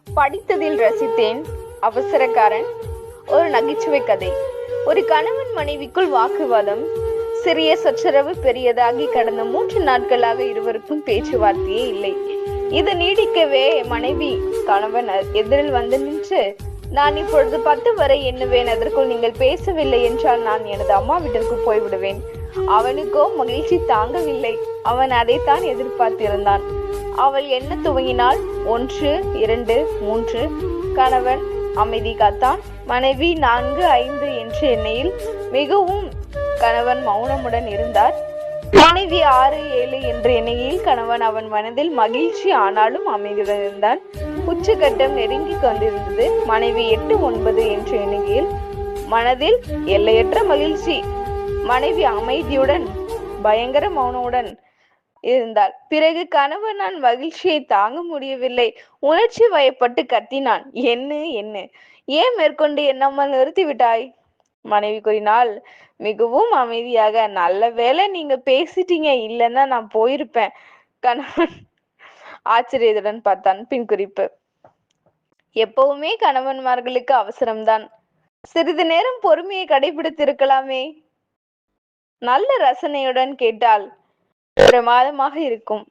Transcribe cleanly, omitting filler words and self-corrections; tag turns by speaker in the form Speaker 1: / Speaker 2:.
Speaker 1: படித்ததில் ரசித்தேன். அவசரக்காரன். ஒரு நகைச்சுவை கதை. ஒரு கணவன் மனைவிக்குள் வாக்குவாதம். சிறிய சச்சரவு பெரியதாகி கடந்த 3 நாட்களாக இருவருக்கும் பேச்சுவார்த்தையே இல்லை. இது நீடிக்கவே மனைவி கணவன் எதிரில் வந்து நின்று, நான் இப்பொழுது 10 வரை எண்ணுவேன், அதற்குள் நீங்கள் பேசவில்லை என்றால் நான் எனது அம்மா வீட்டிற்கு போய்விடுவேன். அவனுக்கோ மகிழ்ச்சி தாங்கவில்லை. அவன் அதைத்தான் எதிர்பார்த்திருந்தான். அவள் என்ன துவங்கினாள். 1, 2, 3. கணவன் அமைதி காத்தான். மனைவி 4, 5 என்று எண்ணையில் மிகவும் கணவன் மௌனமுடன் இருந்தார். மனைவி 6, 7 என்று எண்ணையில் கணவன் அவன் மனதில் மகிழ்ச்சி ஆனாலும் அமைதியுடன் இருந்தான். உச்சகட்டம் நெருங்கி கொண்டிருந்தது. மனைவி 8, 9 என்று எண்ணிக்கையில் மனதில் எல்லையற்ற மகிழ்ச்சி. மனைவி அமைதியுடன் பயங்கர மௌனமுடன் இருந்தாள். பிறகு கணவன் நான் மகிழ்ச்சியை தாங்க முடியவில்லை. உணர்ச்சி வயப்பட்டு கத்தினான். என்ன ஏன் மேற்கொண்டு எண்ணாமல் நிறுத்திவிட்டாய்? மனைவி கூறினாள் மிகவும் அமைதியாக. நல்ல வேளை நீங்க பேசிட்டீங்க, இல்லைன்னா நான் போயிருப்பேன். கணவன் ஆச்சரியத்துடன் பார்த்தான். பின் குறிப்பு: எப்பவுமே கணவன்மார்களுக்கு அவசரம்தான். சிறிது நேரம் பொறுமையை கடைபிடித்திருக்கலாமே. நல்ல ரசனையுடன் கேட்டால் பிரமாதமாக இருக்கும்.